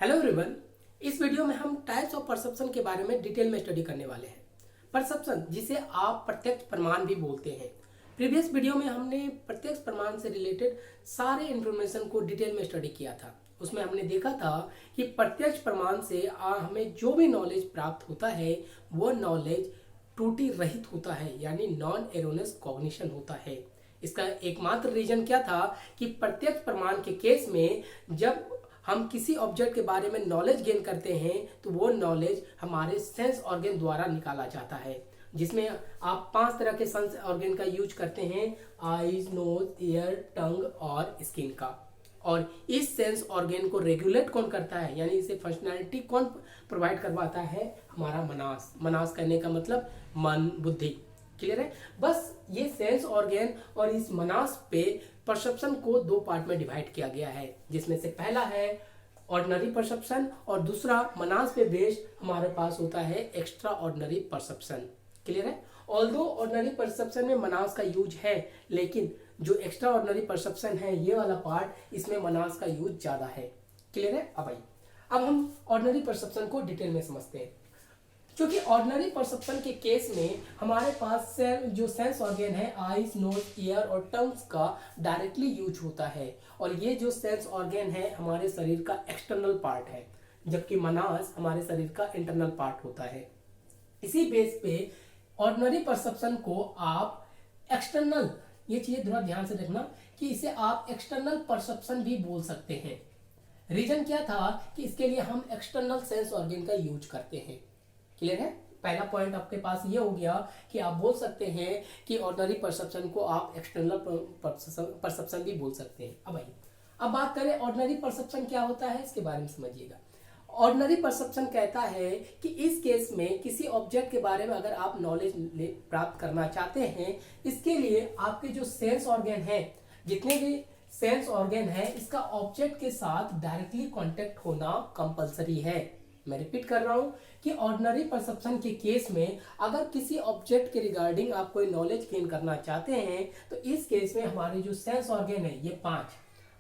Hello everyone. इस video में हम टाइप्स ऑफ परसेप्शन के बारे में डिटेल में स्टडी करने वाले हैं। परसेप्शन, जिसे आप प्रत्यक्ष प्रमाण भी बोलते हैं। प्रीवियस वीडियो में हमने प्रत्यक्ष प्रमाण से रिलेटेड सारे इंफॉर्मेशन को डिटेल में स्टडी किया था। उसमें हमने देखा था कि प्रत्यक्ष प्रमाण से हमें जो भी नॉलेज प्राप्त होता है वो नॉलेज त्रुटि रहित होता है, यानी नॉन एरोनियस कॉग्निशन होता है। इसका एकमात्र रीजन क्या था कि प्रत्यक्ष प्रमाण के केस में जब हम किसी ऑब्जेक्ट के बारे में नॉलेज गेन करते हैं तो वो नॉलेज हमारे सेंस ऑर्गन द्वारा निकाला जाता है, जिसमें आप 5 तरह के सेंस ऑर्गन का यूज करते हैं: आईज, नोज, ईयर, टंग और स्किन का। और इस सेंस ऑर्गन को रेगुलेट कौन करता है, यानी इसे फंक्शनैलिटी कौन प्रोवाइड करवाता है? हमारा मनास। मनास करने का मतलब मन, बुद्धि। क्लियर है? बस ये सेंस ऑर्गन और इस मनास पे परसेप्शन को 2 पार्ट में डिवाइड किया गया है, जिसमें से पहला है ऑर्डिनरी परसेप्शन और दूसरा मनास पे बेस्ड हमारे पास होता है एक्स्ट्रा ऑर्डिनरी परसेप्शन। क्लियर है? ऑल्दो ऑर्डिनरी परसेप्शन में मनास का यूज है, लेकिन जो एक्स्ट्रा ऑर्डिनरी परसेप्शन है ये वाला पार्ट, इसमें मनास का यूज ज्यादा है। क्लियर है? अब हम ऑर्डिनरी परसेप्शन को डिटेल में समझते हैं। क्योंकि ऑर्डिनरी परसेप्शन के केस में हमारे पास जो सेंस ऑर्गन है आईज, नोज, ईयर और टंग्स का डायरेक्टली यूज होता है, और ये जो सेंस ऑर्गन है हमारे शरीर का एक्सटर्नल पार्ट है, जबकि मनास हमारे शरीर का इंटरनल पार्ट होता है। इसी बेस पे ऑर्डिनरी परसेप्शन को आप एक्सटर्नल, ये चीज थोड़ा ध्यान से देखना कि इसे आप एक्सटर्नल परसेप्शन भी बोल सकते हैं। रीजन क्या था कि इसके लिए हम एक्सटर्नल सेंस ऑर्गन का यूज करते हैं। क्लियर है? पहला पॉइंट आपके पास ये हो गया कि आप बोल सकते हैं कि ऑर्डिनरी परसेप्शन को आप एक्सटर्नल परसेप्शन भी बोल सकते हैं। अब बात करें ऑर्डिनरी परसेप्शन क्या होता है, इसके बारे में समझिएगा। ऑर्डिनरी परसेप्शन कहता है कि इस केस में किसी ऑब्जेक्ट के बारे में अगर आप नॉलेज प्राप्त करना चाहते हैं, इसके लिए आपके जो सेंस ऑर्गन है, जितने भी सेंस ऑर्गन है, इसका ऑब्जेक्ट के साथ डायरेक्टली कॉन्टेक्ट होना कंपलसरी है। मैं रिपीट कर रहा हूं कि ऑर्डिनरी परसेप्शन के केस में अगर किसी ऑब्जेक्ट के रिगार्डिंग आप कोई नॉलेज गेन करना चाहते हैं तो इस केस में हमारे जो सेंस ऑर्गन है ये 5,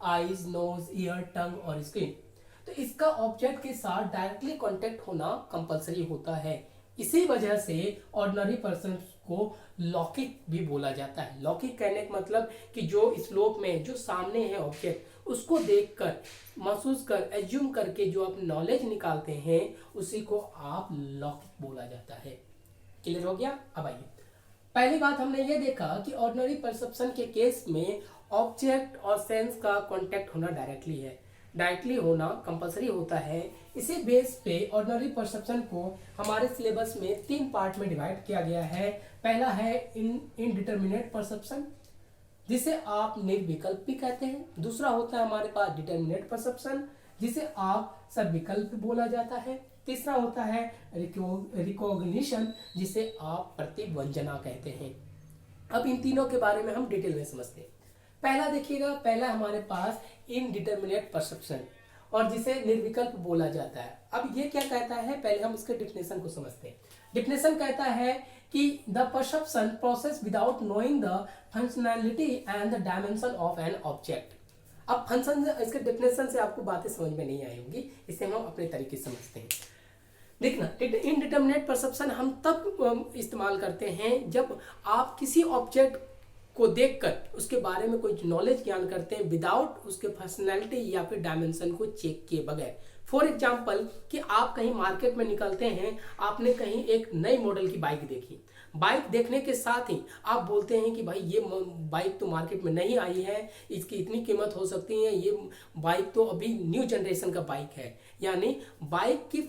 आईज, नोज, ईयर, टंग और स्किन, तो इसका ऑब्जेक्ट के साथ डायरेक्टली कांटेक्ट होना कंपलसरी होता है। इसी वजह से ऑर्डिनरी पर्सन को लौकिक भी बोला जाता है। लौकिक कहने का मतलब कि जो स्लोप में जो सामने है ऑब्जेक्ट, उसको देखकर, महसूस कर, एज्यूम करके जो आप नॉलेज निकालते हैं उसी को आप लौकिक बोला जाता है। क्लियर हो गया? अब आइए, पहली बात हमने ये देखा कि ऑर्डिनरी परसेप्शन के केस में ऑब्जेक्ट और सेंस का कांटेक्ट होना डायरेक्टली होना कंपलसरी होता है। इसी बेस पे ऑर्डिनरी परसेप्शन को हमारे सिलेबस में 3 पार्ट में डिवाइड किया गया है। पहला है इनडिटरमिनेट परसेप्शन, जिसे आप निर्विकल्प भी कहते हैं। दूसरा होता है हमारे पास डिटरमिनेट परसेप्शन, जिसे आप सविकल्प बोला जाता है। तीसरा होता है रिकॉग्निशन, जिसे आप प्रतिवंजना कहते हैं। अब इन तीनों के बारे में हम डिटेल में समझते हैं। पहला देखिएगा, पहला हमारे पास इनडिटरमिनेट परसेप्शन, और जिसे निर्विकल्प बोला जाता है। अब ये क्या कहता है, पहले हम इसके डिफिनेशन को समझते हैं। डिफिनेशन कहता है कि the perception process without knowing the functionality and the dimension of an object. अब फंक्शन, इसके डिफिनेशन से आपको बातें समझ में नहीं आएंगी, इसे हम अपने तरीके से समझते हैं। देखना, इनडिटरमिनेट परसेप्शन हम तब इस्तेमाल करते हैं जब आप किसी ऑब्जेक्ट को देखकर उसके बारे में कोई नॉलेज ज्ञान करते हैं विदाउट उसके पर्सनैलिटी या फिर डायमेंशन को चेक किए बगैर। फॉर एग्जाम्पल कि आप कहीं मार्केट में निकलते हैं, आपने कहीं एक नई मॉडल की बाइक देखी, बाइक देखने के साथ ही आप बोलते हैं कि भाई ये बाइक तो मार्केट में नहीं आई है, इसकी इतनी कीमत हो सकती है, ये बाइक तो अभी न्यू जनरेशन का बाइक है। यानी बाइक की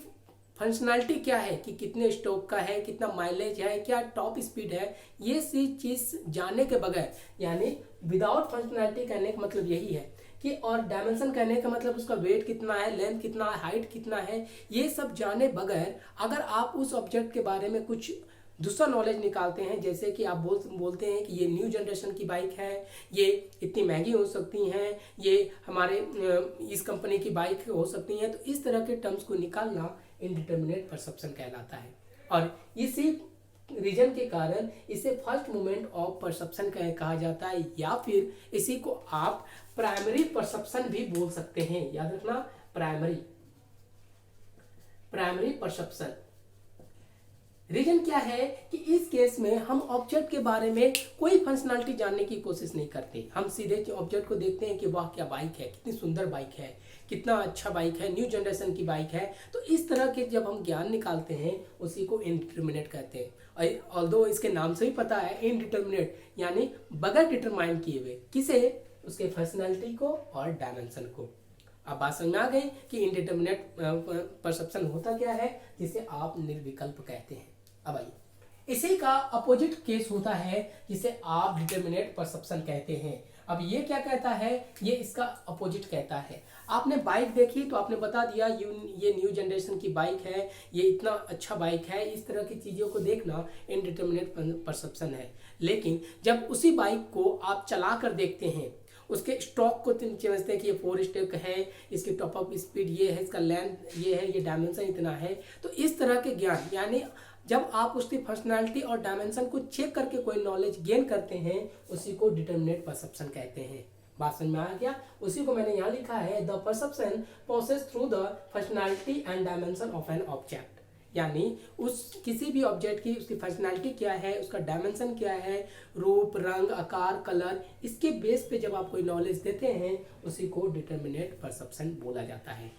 फंक्शनैलिटी क्या है कि कितने स्टॉक का है, कितना माइलेज है, क्या टॉप स्पीड है, ये सी चीज जानने के बगैर, यानी विदाउट फंक्शनैलिटी कहने का मतलब यही है कि, और डायमेंशन कहने का मतलब उसका वेट कितना है, लेंथ कितना है, हाइट कितना है, ये सब जाने बगैर अगर आप उस ऑब्जेक्ट के बारे में कुछ दूसरा नॉलेज निकालते हैं, जैसे कि आप बोलते हैं कि ये न्यू जनरेशन की बाइक है, ये इतनी महंगी हो सकती हैं, ये हमारे इस कंपनी की बाइक हो सकती हैं, तो इस तरह के टर्म्स को निकालना इनडिटरमिनेट परसेप्शन कहलाता है। और इसी रीजन के कारण इसे फर्स्ट मोमेंट ऑफ परसेप्शन कहा जाता है, या फिर इसी को आप प्राइमरी परसेप्शन भी बोल सकते हैं। याद रखना, प्राइमरी। Primary perception. रीजन क्या है कि इस केस में हम ऑब्जेक्ट के बारे में कोई फंक्शनैलिटी जानने की कोशिश नहीं करते। हम सीधे ऑब्जेक्ट को देखते हैं कि वाह क्या बाइक है, कितनी सुंदर बाइक है, कितना अच्छा बाइक है, न्यू जनरेशन की बाइक है। तो इस तरह के जब हम ज्ञान निकालते हैं उसी को इनडिटरमिनेट कहते हैं। ऑल्दो इसके नाम से ही पता है इनडिटरमिनेट यानी बगैर डिटरमाइन किए हुए, किसे, उसके फंक्शनैलिटी को और डायमेंशन को। अब बात समझ में आ गई कि इनडिटरमिनेट परसेप्शन होता क्या है, जिसे आप निर्विकल्प कहते हैं। अब आइए, इसी का अपोजिट केस होता है जिसे आप डिटरमिनेट परसेप्शन कहते हैं। अब ये क्या कहता है, ये इसका अपोजिट कहता है। आपने बाइक देखी तो आपने बता दिया ये न्यू जनरेशन की बाइक है, ये इतना अच्छा बाइक है। इस तरह की चीज़ों को देखना इनडिटरमिनेट परसेप्शन है। लेकिन जब उसी बाइक को आप चला कर देखते हैं, उसके स्टॉक को समझते हैं कि ये 4 स्टेप है, इसकी टॉप अप स्पीड ये है, इसका लेंथ ये है, ये डायमेंशन इतना है। तो इस तरह के ज्ञान, यानी जब आप उसकी फंक्शनैलिटी और डायमेंशन को चेक करके कोई नॉलेज गेन करते हैं, उसी को डिटरमिनेट परसेप्शन कहते हैं। बात समझ में आ गया? उसी को मैंने यहाँ लिखा है, the perception process through the functionality and dimension of an object. यानी उस किसी भी ऑब्जेक्ट की उसकी फंक्शनैलिटी क्या है, उसका डायमेंशन क्या है, रूप, रंग, आकार, कलर, इसके बेस पे जब आप कोई नॉलेज देते हैं उसी को डिटरमिनेट परसेप्शन बोला जाता है।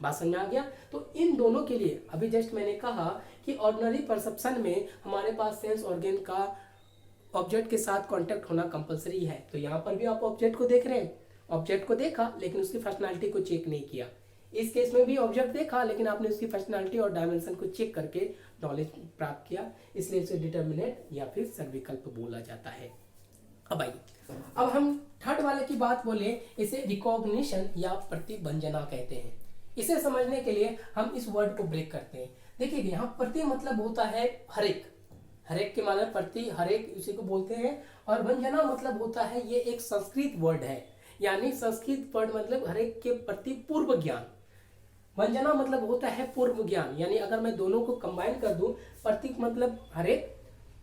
बात समझ में आ गया? तो इन दोनों के लिए अभी जस्ट मैंने कहा कि ऑर्डिनरी परसेप्शन में हमारे पास सेंस ऑर्गन का ऑब्जेक्ट के साथ कांटेक्ट होना कंपलसरी है। तो यहाँ पर भी आप ऑब्जेक्ट को देख रहे हैं, ऑब्जेक्ट को देखा लेकिन उसकी फंक्शनैलिटी को चेक नहीं किया। इस केस में भी ऑब्जेक्ट देखा लेकिन आपने उसकी फंक्शनैलिटी और डायमेंशन को चेक करके नॉलेज प्राप्त किया, इसलिए इसे डिटरमिनेट या फिर सर्विकल्प बोला जाता है। अब आइए, अब हम थर्ड वाले की बात बोले, इसे रिकॉग्निशन या प्रतिबंजना कहते हैं। इसे समझने के लिए हम इस वर्ड को ब्रेक करते हैं। देखिए यहाँ प्रति मतलब होता है हरेक, हरेक के माने प्रति, हरेक उसी को बोलते हैं। और वंजना मतलब होता है, ये एक संस्कृत वर्ड है, यानी संस्कृत वर्ड मतलब हरेक के प्रति पूर्व ज्ञान। वंजना मतलब होता है पूर्व ज्ञान, यानी अगर मैं दोनों को कंबाइन कर दूं, प्रतीक मतलब हरेक,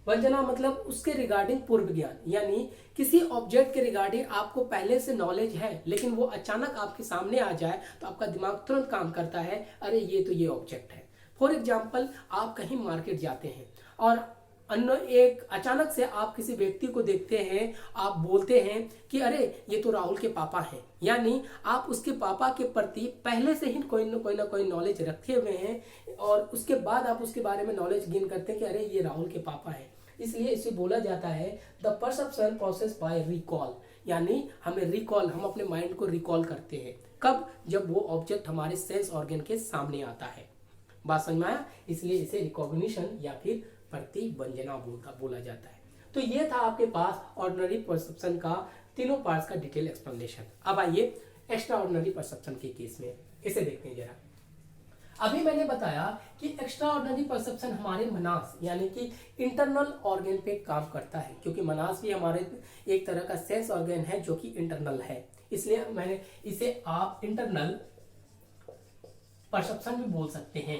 वंजना मतलब उसके रिगार्डिंग पूर्व ज्ञान। यानी किसी ऑब्जेक्ट के रिगार्डिंग आपको पहले से नॉलेज है लेकिन वो अचानक आपके सामने आ जाए तो आपका दिमाग तुरंत काम करता है, अरे ये तो ये ऑब्जेक्ट है। फॉर एग्जाम्पल, आप कहीं मार्केट जाते हैं और एक अचानक से आप किसी व्यक्ति को देखते हैं, आप बोलते हैं कि अरे ये तो राहुल के पापा हैं। यानी आप उसके पापा के प्रति पहले से ही कोई ना कोई नॉलेज रखे हुए हैं और उसके बाद आप उसके बारे में नॉलेज गेन करते हैं कि अरे ये राहुल के पापा हैं। इसलिए इसे बोला जाता है the perception process by recall. यानी हमें रिकॉल, हम अपने माइंड को रिकॉल करते हैं। कब? जब वो ऑब्जेक्ट हमारे सेंस ऑर्गन के सामने आता है। बात समझ में आया? इसलिए इसे रिकॉग्निशन या फिर प्रतिबंजना बोला जाता है। तो ये था आपके पास ऑर्डिनरी परसेप्शन का तीनों पार्ट्स का डिटेल एक्सप्लेनेशन। अब आइए एक्स्ट्रा ऑर्डिनरी परसेप्शन के केस में, इसे देखते हैं जरा। अभी मैंने बताया कि एक्स्ट्रा ऑर्डिनरी परसेप्शन हमारे मनास यानी कि इंटरनल ऑर्गन पे काम करता है, क्योंकि मनास भी हमारे एक तरह का सेंस ऑर्गन है जो कि इंटरनल है। इसलिए मैंने इसे आप इंटरनल परसेप्शन भी बोल सकते हैं।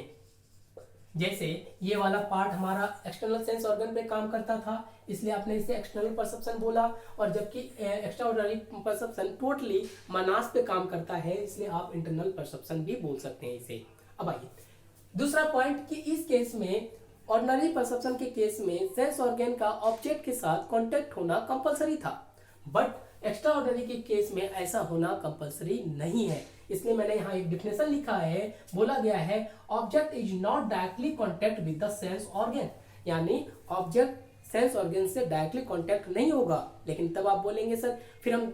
जैसे ये वाला पार्ट हमारा एक्सटर्नल सेंस ऑर्गन पे काम करता था, इसलिए आपने इसे एक्सटर्नल परसेप्शन बोला। और जबकि एक्स्ट्रा ऑर्डिनरी परसेप्शन टोटली मनास पे काम करता है, इसलिए आप इंटरनल परसेप्शन भी बोल सकते हैं इसे। अब आइए दूसरा पॉइंट कि इस केस में, ऑर्डिनरी परसेप्शन के केस में सेंस ऑर्गन का ऑब्जेक्ट के साथ कांटेक्ट होना कंपलसरी था, बट एक्स्ट्रा ऑर्डिनरी के केस में ऐसा होना कंपलसरी नहीं है। इसलिए मैंने यहाँ एक डिफिनेशन लिखा है, बोला गया है object is not directly contact with the sense organ. यानी ऑब्जेक्ट सेंस ऑर्गन से डायरेक्टली कॉन्टेक्ट नहीं होगा। लेकिन तब आप बोलेंगे सर फिर हम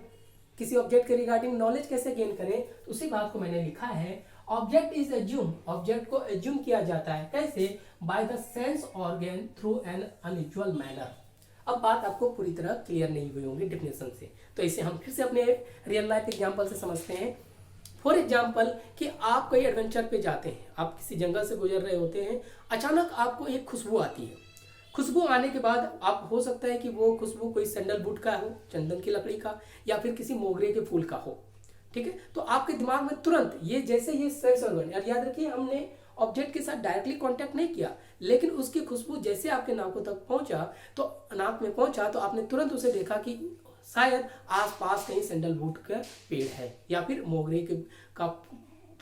किसी ऑब्जेक्ट के रिगार्डिंग नॉलेज कैसे गेन करें, तो उसी बात को मैंने लिखा है, ऑब्जेक्ट इज एज्यूम, ऑब्जेक्ट को एज्यूम किया जाता है कैसे, by the sense organ through an unusual manner. अब बात आपको पूरी तरह क्लियर नहीं हुई होंगी डेफिनेशन से, तो इसे हम फिर से अपने रियल लाइफ एग्जांपल से समझते हैं। फॉर एग्जाम्पल कि आप कहीं एडवेंचर पे जाते हैं, आप किसी जंगल से गुजर रहे होते हैं, अचानक आपको एक खुशबू आती है। खुशबू आने के बाद आप, हो सकता है कि वो खुशबू कोई सैंडलवुड का हो, चंदन की लकड़ी का, या फिर किसी मोगरे के फूल का हो, ठीक है। तो आपके दिमाग में तुरंत ये, जैसे ये सेंस ऑर्गन, याद रखिए हमने ऑब्जेक्ट के साथ डायरेक्टली कांटेक्ट नहीं किया, लेकिन उसकी खुशबू जैसे आपके नाकों तक पहुंचा, तो नाक में पहुंचा तो आपने तुरंत उसे देखा कि शायद आसपास कहीं सैंडलवुड का पेड़ है या फिर मोगरे का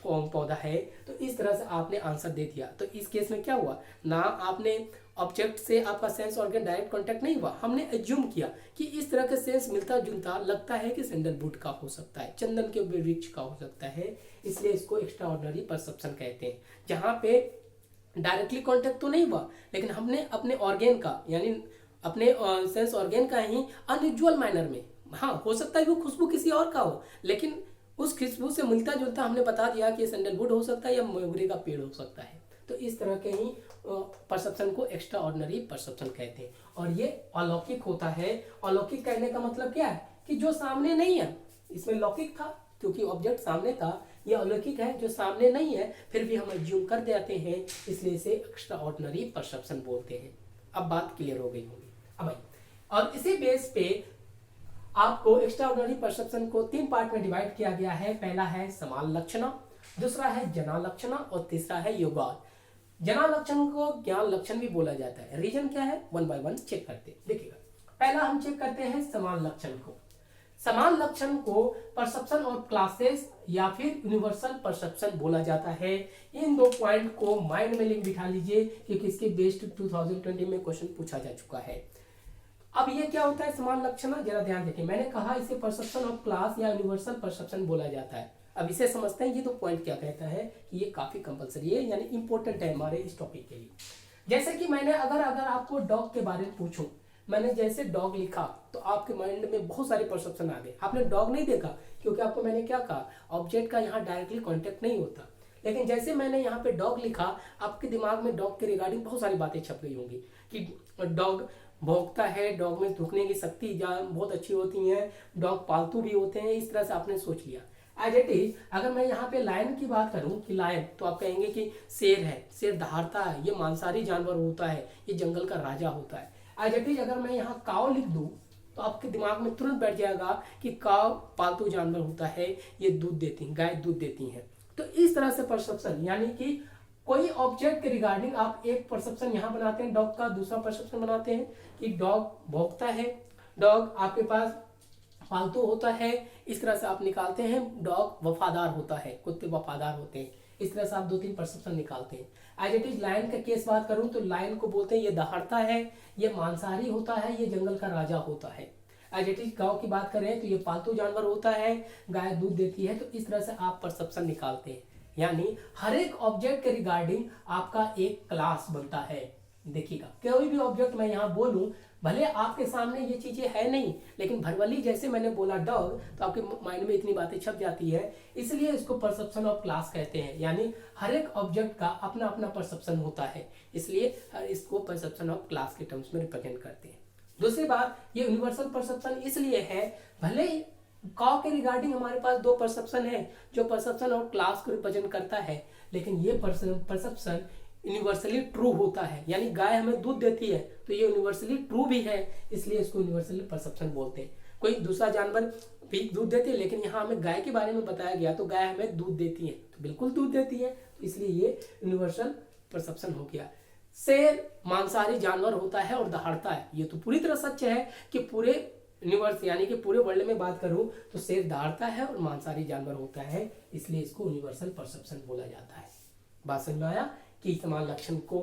पौधा है, तो इस तरह से आपने आंसर दे दिया। तो इस केस में क्या हुआ ना, आपने ऑब्जेक्ट से आपका सेंस ऑर्गन डायरेक्ट कांटेक्ट नहीं हुआ, हमने एज्यूम किया कि इस तरह के सेंस मिलता जुलता लगता है कि सैंडलवुड का हो सकता है, चंदन के वृक्ष का हो सकता है, इसलिए इसको एक्स्ट्रा ऑर्डिनरी परसेप्शन कहते हैं। जहाँ पे डायरेक्टली कांटेक्ट तो नहीं हुआ, लेकिन हमने अपने ऑर्गेन का यानी अपने सेंस ऑर्गेन का ही अनयूजुअल मैनर में, हाँ हो सकता है वो खुशबू किसी और का हो, लेकिन उस खुशबू से मिलता जुलता हमने बता दिया कि सैंडलवुड हो सकता है या मोगरे का पेड़ हो सकता है। तो इस तरह के ही परसेप्शन को एक्स्ट्रा ऑर्डिनरी परसेप्शन कहते हैं। और ये अलौकिक होता है। अलौकिक कहने का मतलब क्या है कि जो सामने नहीं है, इसमें लौकिक था क्योंकि ऑब्जेक्ट सामने था, ये अलौकिक है जो सामने नहीं है फिर भी हम एज्यूम कर देते हैं, इसलिए इसे एक्स्ट्रा ऑर्डिनरी परसेप्शन बोलते हैं। अब बात क्लियर हो गई होगी। अब भाई, और इसी बेस पे आपको एक्स्ट्रा ऑर्डिनरी परसेप्शन को 3 पार्ट में डिवाइड किया गया है। पहला है समान लक्षण, दूसरा है जना लक्षण और तीसरा है योगाद। जना लक्षण को ज्ञान लक्षण भी बोला जाता है। रीजन क्या है, 1 बाय 1 चेक करते हैं। देखिएगा, पहला हम चेक करते हैं समान लक्षण को। समान लक्षण को परसेप्शन और क्लासेस या फिर यूनिवर्सल परसेप्शन बोला जाता है। इन 2 पॉइंट को माइंड में लिख बिठा लीजिए क्योंकि इसके बेस्ड 2020 में क्वेश्चन पूछा जा चुका है। अब ये क्या होता है समान लक्षण, जरा ध्यान देखिए, मैंने कहा इसे परसेप्शन ऑफ क्लास या यूनिवर्सल परसेप्शन बोला जाता है। अब इसे समझते हैं ये 2 पॉइंट क्या कहता है कि ये काफी कंपलसरी है यानी इंपॉर्टेंट है हमारे इस टॉपिक के लिए। जैसे कि मैंने अगर आपको डॉग के बारे में पूछूं, मैंने जैसे डॉग लिखा तो आपके माइंड में बहुत सारे परसेप्शन आ गए। आपने डॉग नहीं देखा क्योंकि आपको मैंने क्या कहा, ऑब्जेक्ट का यहाँ डायरेक्टली कॉन्टेक्ट नहीं होता, लेकिन जैसे मैंने यहाँ पे डॉग लिखा आपके दिमाग में डॉग के रिगार्डिंग बहुत सारी बातें छप गई होंगी कि डॉग भौंकता है, डॉग में थूकने की शक्ति बहुत अच्छी होती है, डॉग पालतू भी होते हैं, इस तरह से आपने सोच लिया। एज इट इज अगर मैं यहाँ पे लायन की बात करूं कि लायन, तो आप कहेंगे कि शेर है, शेर दहाड़ता है, ये मांसाहारी जानवर होता है, ये जंगल का राजा होता है। एज इट इज अगर मैं यहाँ काव लिख दूं तो आपके दिमाग में तुरंत बैठ जाएगा कि काव पालतू जानवर होता है, ये दूध देती है, गाय दूध देती है। तो इस तरह से परसेप्शन यानी कि कोई ऑब्जेक्ट के रिगार्डिंग आप एक परसेप्शन यहाँ बनाते हैं डॉग का, दूसरा परसेप्शन बनाते हैं कि डॉग भौंकता है, डॉग आपके पास पालतू होता है, इस तरह से आप निकालते हैं। डॉग वफादार होता है, कुत्ते वफादार होते हैं, इस तरह से आप 2-3 परसेप्शन निकालते हैं। एज इट इज लायन का केस बात करूं तो लायन को बोलते हैं ये दहाड़ता है, ये मांसाहारी होता है, ये जंगल का राजा होता है। एज इट इज गाँव की बात करें तो ये पालतू जानवर होता है, गाय दूध देती है। तो इस तरह से आप परसेप्शन निकालते हैं, यानी हर एक ऑब्जेक्ट के रिगार्डिंग आपका एक क्लास बनता है। देखिएगा, कोई भी ऑब्जेक्ट मैं यहाँ बोलूं, भले आपके सामने ये चीजें है नहीं, लेकिन भरवली जैसे मैंने बोला डॉग, तो आपके माइंड में इतनी बातें छप जाती है, इसलिए इसको परसेप्शन ऑफ क्लास कहते हैं। यानी हर एक ऑब्जेक्ट का अपना अपना परसेप्शन होता है, इसलिए इसको परसेप्शन ऑफ क्लास के टर्म्स में रिप्रेजेंट करते हैं। दूसरी बात, ये यूनिवर्सल परसेप्शन इसलिए है, भले काव के रिगार्डिंग हमारे पास 2 परसेप्शन है जो परसेप्शन ऑफ क्लास को रिप्रेजेंट करता है, लेकिन ये परसेप्शन यूनिवर्सली ट्रू होता है। यानी गाय हमें दूध देती है तो ये यूनिवर्सली ट्रू भी है, इसलिए इसको यूनिवर्सली परसेप्शन बोलते हैं। कोई दूसरा जानवर भी दूध देती है, लेकिन यहाँ हमें गाय के बारे में बताया गया तो गाय हमें दूध देती है, तो बिल्कुल दूध देती है, तो इसलिए ये यूनिवर्सल परसेप्शन हो गया। शेर मांसाहारी जानवर होता है और दहाड़ता है, ये तो पूरी तरह सच है कि पूरे यूनिवर्स यानी कि पूरे वर्ल्ड में बात करूं तो शेर दहाड़ता है और मांसाहारी जानवर होता है, इसलिए इसको यूनिवर्सल परसेप्शन बोला जाता है। बात समझ में आया कि समान लक्षण को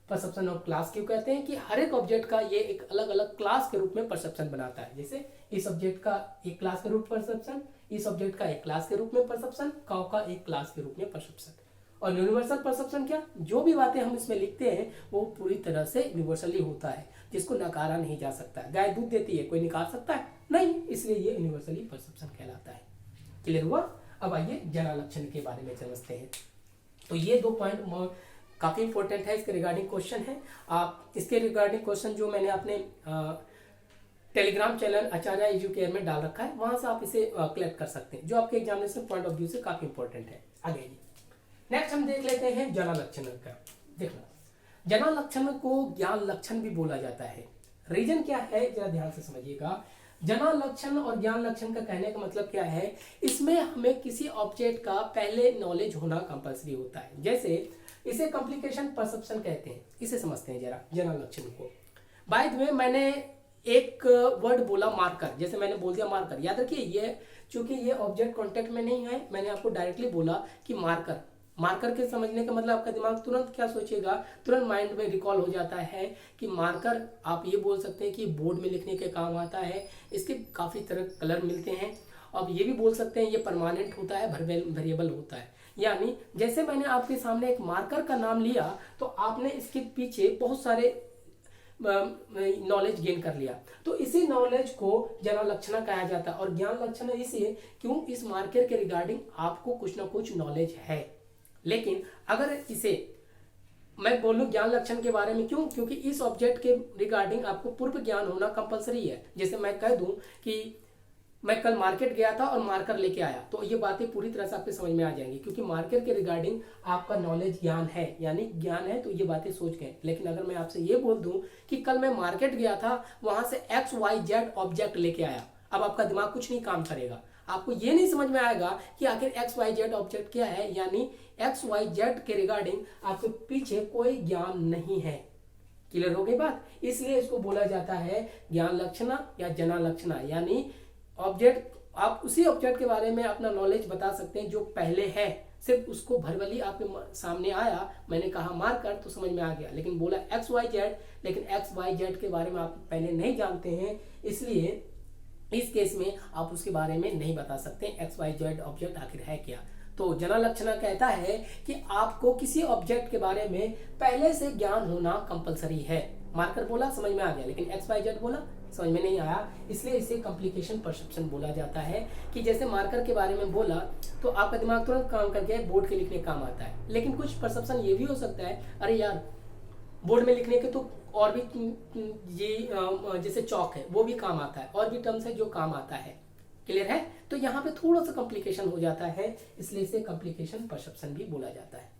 परसेप्शन ऑफ क्लास क्यों कहते हैं कि हर एक ऑब्जेक्ट का ये एक अलग अलग क्लास के रूप में परसेप्शन बनाता है। जैसे इस ऑब्जेक्ट का एक क्लास के रूप में परसेप्शन, इस ऑब्जेक्ट का एक क्लास के रूप में परसेप्शन, काव का एक क्लास के रूप में परसेप्शन। और यूनिवर्सल परसेप्शन क्या, जो भी बातें हम इसमें लिखते हैं वो पूरी तरह से यूनिवर्सली होता है, जिसको नकारा नहीं जा सकता। गाय दूध देती है, कोई निकाल सकता है नहीं, इसलिए ये यूनिवर्सली परसेप्शन कहलाता है। क्लियर हुआ? अब आइए जना लक्षण के बारे में समझते हैं। तो ये 2 पॉइंट काफी इंपॉर्टेंट है, इसके रिगार्डिंग क्वेश्चन है। आप इसके रिगार्डिंग क्वेश्चन जो मैंने अपने टेलीग्राम चैनल आचार्य एजुकेयर में डाल रखा है, वहां से आप इसे कलेक्ट कर सकते हैं, जो आपके एग्जामिनेशन पॉइंट ऑफ व्यू से काफी इंपॉर्टेंट है। आगे नेक्स्ट हम देख लेते हैं जना लक्षण का। देखना, जना लक्षण को ज्ञान लक्षण भी बोला जाता है। रीजन क्या है, जरा ध्यान से समझिएगा। जना लक्षण और ज्ञान लक्षण का कहने का मतलब क्या है, इसमें हमें किसी ऑब्जेक्ट का पहले नॉलेज होना कंपल्सरी होता है। जैसे इसे कॉम्प्लिकेशन परसेप्शन कहते हैं, इसे समझते हैं जरा जना लक्षण को। बाय द वे मैंने एक वर्ड बोला मार्कर, जैसे मैंने बोल दिया मार्कर, याद रखिए ये चूंकि ये ऑब्जेक्ट कॉन्टेक्ट में नहीं है, मैंने आपको डायरेक्टली बोला कि मार्कर। मार्कर के समझने का मतलब आपका दिमाग तुरंत क्या सोचेगा, तुरंत माइंड में रिकॉल हो जाता है कि मार्कर, आप ये बोल सकते हैं कि बोर्ड में लिखने के काम आता है, इसके काफ़ी तरह कलर मिलते हैं। अब ये भी बोल सकते हैं ये परमानेंट होता है, वेरिएबल होता है। यानी जैसे मैंने आपके सामने एक मार्कर का नाम लिया तो आपने इसके पीछे बहुत सारे नॉलेज गेन कर लिया। तो इसी नॉलेज को ज्ञान लक्षणा कहा जाता है। और ज्ञान लक्षणा इसलिए क्यों, इस मार्कर के रिगार्डिंग आपको कुछ ना कुछ नॉलेज है। लेकिन अगर इसे मैं बोलूं ज्ञान लक्षण के बारे में, क्यों, क्योंकि इस ऑब्जेक्ट के रिगार्डिंग आपको पूर्व ज्ञान होना कंपलसरी है। जैसे मैं कह दूं कि मैं कल मार्केट गया था और मार्कर लेके आया, तो ये बातें पूरी तरह से आपके समझ में आ जाएंगी, क्योंकि मार्कर के रिगार्डिंग आपका नॉलेज ज्ञान है, यानी ज्ञान है तो ये बातें सोच गए। लेकिन अगर मैं आपसे ये बोल दूं कि कल मैं मार्केट गया था, वहां से XYZ ऑब्जेक्ट लेके आया, अब आपका दिमाग कुछ नहीं काम करेगा, आपको ये नहीं समझ में आएगा कि आखिर XYZ ऑब्जेक्ट क्या है। यानी XYZ के रिगार्डिंग आपके पीछे कोई ज्ञान नहीं है। क्लियर हो गई बात? इसलिए इसको बोला जाता है ज्ञान लक्षणा या जना लक्षणा। यानी ऑब्जेक्ट, आप उसी ऑब्जेक्ट के बारे में अपना नॉलेज बता सकते हैं जो पहले है, सिर्फ उसको भरवली आपके सामने आया, मैंने कहा मार्कर तो समझ में आ गया, लेकिन बोला XYZ, लेकिन XYZ के बारे में आप पहले नहीं जानते हैं, इसलिए इस केस में आप उसके बारे में नहीं बता सकते XYZ ऑब्जेक्ट आखिर है क्या। तो जना लक्षणा कहता है कि आपको किसी ऑब्जेक्ट के बारे में पहले से ज्ञान होना कंपलसरी है। मार्कर बोला समझ में आ गया, लेकिन XYZ बोला समझ में नहीं आया, इसलिए इसे कॉम्प्लिकेशन परसेप्शन बोला जाता है। कि जैसे मार्कर के बारे में बोला तो आपका दिमाग तुरंत काम करके बोर्ड के लिखने काम आता है, लेकिन कुछ परसेप्शन ये भी हो सकता है, अरे यार बोर्ड में लिखने के तो और भी ये जैसे चौक है वो भी काम आता है, और भी टर्म्स है जो काम आता है। क्लियर है? तो यहाँ पे थोड़ा सा कॉम्प्लिकेशन हो जाता है, इसलिए इसे कॉम्प्लिकेशन परसेप्शन भी बोला जाता है।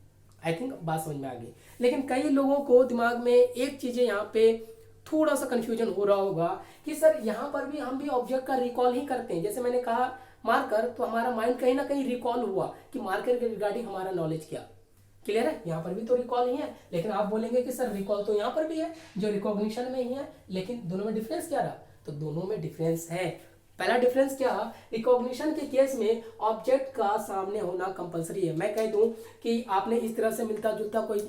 आई थिंक बात समझ में आ गई। लेकिन कई लोगों को दिमाग में एक चीजें यहाँ पे थोड़ा सा कंफ्यूजन हो रहा होगा कि सर यहाँ पर भी हम भी ऑब्जेक्ट का रिकॉल ही करते हैं। जैसे मैंने कहा मार्कर, तो हमारा माइंड कहीं ना कहीं रिकॉल हुआ कि मार्कर के रिगार्डिंग हमारा नॉलेज क्या। क्लियर है? यहाँ पर भी तो रिकॉल ही है, लेकिन आप बोलेंगे कि सर रिकॉल तो यहाँ पर भी है, जो रिकॉग्निशन में ही है, लेकिन दोनों में डिफरेंस क्या रहा? तो दोनों में डिफरेंस है। पहला डिफरेंस क्या? रिकॉग्निशन के केस में ऑब्जेक्ट का सामने होना कंपलसरी है। मैं कह दूं कि आपने इस तरह से मिलता जुलता कोई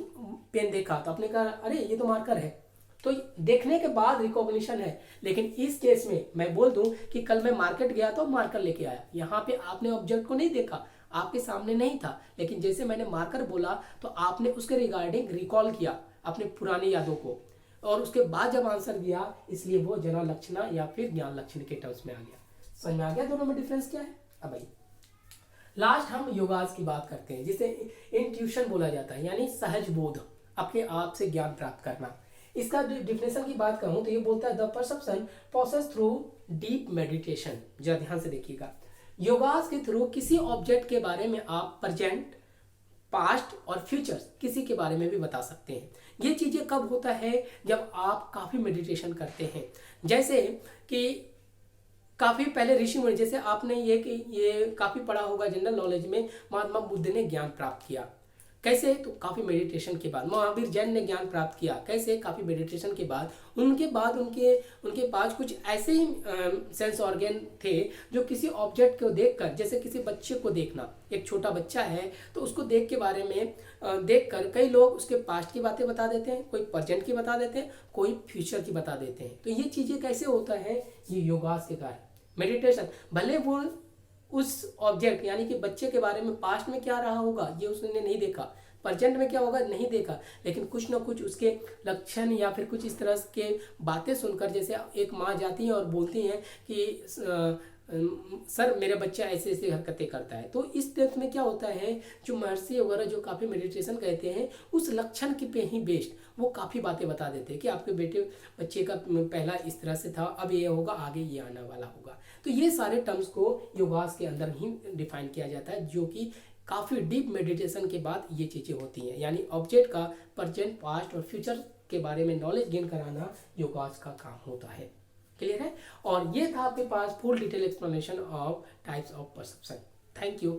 पेन देखा तो आपने कहा अरे ये तो मार्कर है, तो देखने के बाद रिकॉग्निशन है। लेकिन इस केस में मैं बोल दूं कि कल मैं मार्केट गया तो मार्कर लेके आया, यहाँ पे आपने ऑब्जेक्ट को नहीं देखा, आपके सामने नहीं था, लेकिन जैसे मैंने मार्कर बोला तो आपने उसके रिगार्डिंग रिकॉल किया अपने पुरानी यादों को, और उसके बाद जब आंसर दिया, इसलिए वो जना लक्षणा या फिर ज्ञान लक्षण के टर्म्स में आ गया। समझ में आ गया दोनों में डिफरेंस क्या है? अब भाई लास्ट हम योगास की बात करते हैं, जिसे इंट्यूशन बोला जाता है, यानी सहज बोध, अपने आप से ज्ञान प्राप्त करना। इसका डिफिनेशन की बात करूं तो ये बोलता है the perception process through deep meditation. जरा ध्यान से देखिएगा, योगास के थ्रू किसी ऑब्जेक्ट के बारे में आप प्रेजेंट, पास्ट और फ्यूचर किसी के बारे में भी बता सकते हैं। ये चीजें कब होता है? जब आप काफी मेडिटेशन करते हैं। जैसे कि काफी पहले ऋषि मुनि, जैसे आपने ये काफी पढ़ा होगा जनरल नॉलेज में, महात्मा बुद्ध ने ज्ञान प्राप्त किया कैसे? तो काफी मेडिटेशन के बाद। महावीर जैन ने ज्ञान प्राप्त किया कैसे? काफी मेडिटेशन के बाद। उनके बाद उनके पास कुछ ऐसे ही सेंस ऑर्गन थे जो किसी ऑब्जेक्ट को देखकर, जैसे किसी बच्चे को देखना, एक छोटा बच्चा है तो उसको देख के बारे में देखकर कई लोग उसके पास्ट की बातें बता देते हैं, कोई प्रेजेंट की बता देते हैं, कोई फ्यूचर की बता देते हैं। तो ये चीजें कैसे होता है? ये योगास के कारण। मेडिटेशन, भले वो उस ऑब्जेक्ट यानी कि बच्चे के बारे में पास्ट में क्या रहा होगा ये उसने नहीं देखा, प्रेजेंट में क्या होगा नहीं देखा, लेकिन कुछ ना कुछ उसके लक्षण या फिर कुछ इस तरह के बातें सुनकर, जैसे एक माँ जाती है और बोलती हैं कि सर मेरा बच्चा ऐसे ऐसे हरकतें करता है, तो इस डेप्थ में क्या होता है, जो महर्षि वगैरह जो काफ़ी मेडिटेशन कहते हैं, उस लक्षण की पे ही बेस्ड वो काफ़ी बातें बता देते हैं कि आपके बच्चे का पहला इस तरह से था, अब ये होगा, आगे ये आने वाला होगा। तो ये सारे टर्म्स को योगास के अंदर ही डिफाइन किया जाता है, जो कि काफ़ी डीप मेडिटेशन के बाद ये चीज़ें होती हैं। यानी ऑब्जेक्ट का प्रेजेंट, पास्ट और फ्यूचर के बारे में नॉलेज गेन कराना योगास का काम होता है। क्लियर है? और ये था आपके पास full detail explanation of types of perception. Thank you.